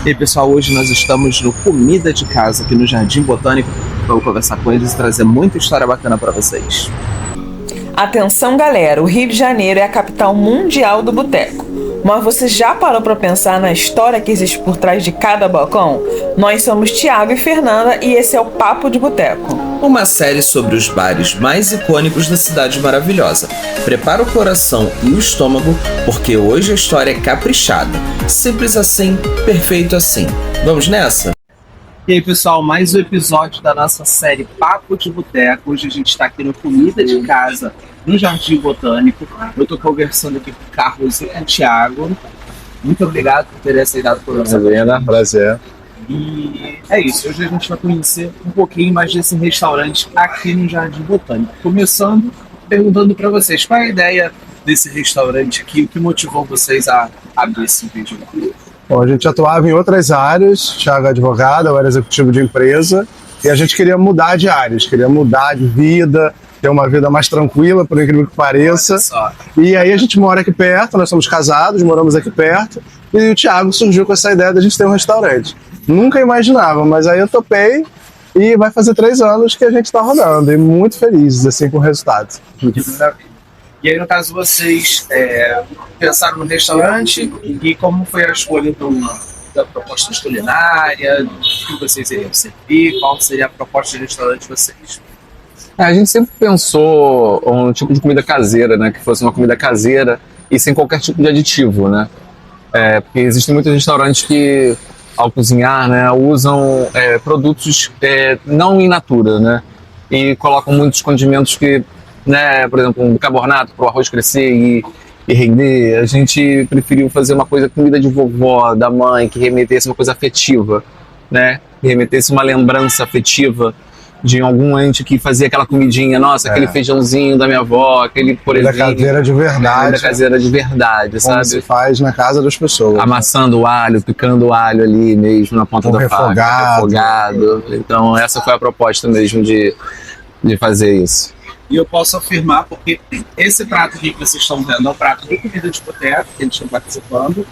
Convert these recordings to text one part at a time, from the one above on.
E aí, pessoal, hoje nós estamos no Comida de Casa aqui no Jardim Botânico. Vamos conversar com eles e trazer muita história bacana para vocês. Atenção, galera, o Rio de Janeiro é a capital mundial do boteco. Mas você já parou para pensar na história que existe por trás de cada balcão? Nós somos Thiago e Fernanda e esse é o Papo de Boteco. Uma série sobre os bares mais icônicos da cidade maravilhosa. Prepara o coração e o estômago, porque hoje a história é caprichada. Simples assim, perfeito assim. Vamos nessa? E aí, pessoal, mais um episódio da nossa série Papo de Boteco. Hoje a gente está aqui no Comida de Casa, no Jardim Botânico. Eu estou conversando aqui com o Carlos e com o Thiago. Muito obrigado por terem aceitado por nós. Prazer. E é isso, hoje a gente vai conhecer um pouquinho mais desse restaurante aqui no Jardim Botânico. Começando perguntando para vocês, qual é a ideia desse restaurante aqui? O que motivou vocês a abrir esse vídeo? Bom, a gente atuava em outras áreas, Thiago é advogado, eu era executivo de empresa, e a gente queria mudar de áreas, queria mudar de vida, ter uma vida mais tranquila, por incrível que pareça. E aí a gente mora aqui perto, nós somos casados, moramos aqui perto, e o Thiago surgiu com essa ideia de a gente ter um restaurante. Nunca imaginava, mas aí eu topei e vai fazer 3 anos que a gente está rodando, e muito felizes assim, com o resultado. E aí, no caso, vocês pensaram no restaurante e como foi a escolha da proposta culinária, do que vocês iriam servir, qual seria a proposta de restaurante de vocês? A gente sempre pensou um tipo de comida caseira, né? Que fosse uma comida caseira e sem qualquer tipo de aditivo, né? Porque existem muitos restaurantes que, ao cozinhar, né, usam produtos não in natura, né? E colocam muitos condimentos que, né, por exemplo, um bicarbonato para o arroz crescer e render. A gente preferiu fazer uma coisa, comida de vovó, da mãe, que remetesse uma coisa afetiva, né? Que remetesse uma lembrança afetiva de algum ente que fazia aquela comidinha, nossa, aquele feijãozinho da minha avó, aquele purezinho. Da caseira de verdade. Da caseira de verdade, como sabe? se faz na casa das pessoas. Amassando o alho, picando o alho ali mesmo na ponta da faca, refogado. Então essa foi a proposta mesmo de fazer isso. E eu posso afirmar, porque esse prato aqui que vocês estão vendo é o prato do Comida de Boteco, que eles estão participando,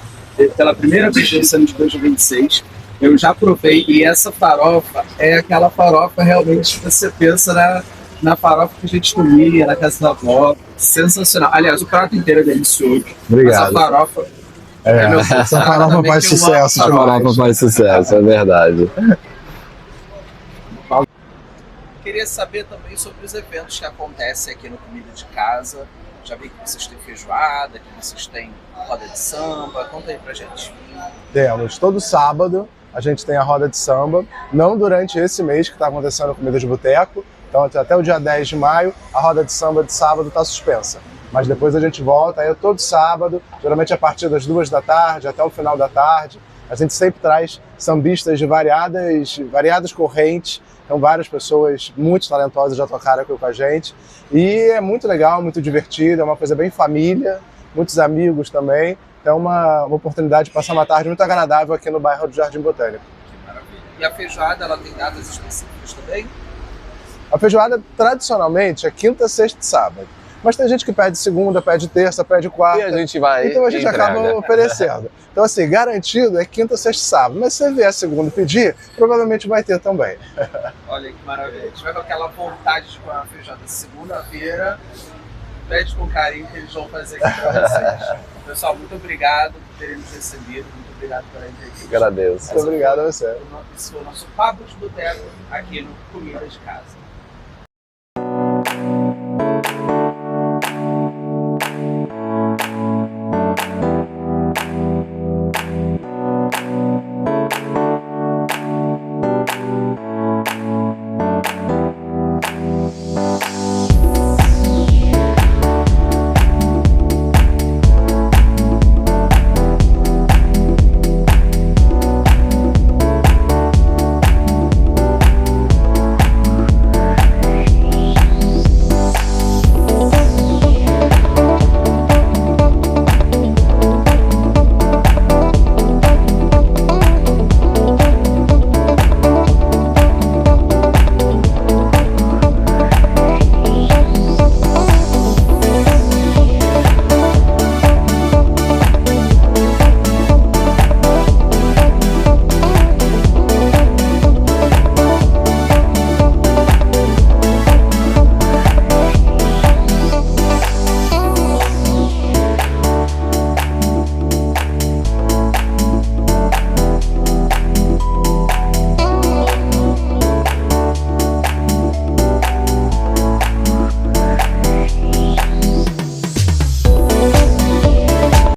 pela primeira vez nesse ano de 2026. Eu já provei, e essa farofa é aquela farofa realmente que você pensa na farofa que a gente comia na casa da avó. Sensacional. Aliás, o prato inteiro é delicioso. Obrigado. Mas a farofa essa farofa faz sucesso. A farofa faz sucesso, é verdade. Queria saber também sobre os eventos que acontecem aqui no Comida de Casa. Já vi que vocês têm feijoada, que vocês têm roda de samba. Conta aí pra gente. Temos. Todo sábado a gente tem a roda de samba. Não durante esse mês que está acontecendo a Comida de Boteco. Então até o dia 10 de maio a roda de samba de sábado está suspensa. Mas depois a gente volta, aí todo sábado, geralmente a partir das 2 da tarde até o final da tarde. A gente sempre traz sambistas de variadas correntes. Então várias pessoas muito talentosas já tocaram aqui com a gente. E é muito legal, muito divertido, é uma coisa bem família, muitos amigos também. Então uma oportunidade de passar uma tarde muito agradável aqui no bairro do Jardim Botânico. Que maravilha. E a feijoada, ela tem datas específicas também? A feijoada, tradicionalmente, é quinta, sexta e sábado. Mas tem gente que pede segunda, pede terça, pede quarta. E a gente vai. Então a gente acaba oferecendo. Então, assim, garantido é quinta, sexta e sábado. Mas se você vier segunda e pedir, provavelmente vai ter também. Olha que maravilha. A gente vai com aquela vontade de comer uma feijoada segunda-feira. Pede com carinho que eles vão fazer aqui para vocês. Pessoal, muito obrigado por terem nos recebido. Muito obrigado pela entrevista. Agradeço. Muito obrigado a você. Esse foi o nosso Papo de Boteco aqui no Comida de Casa.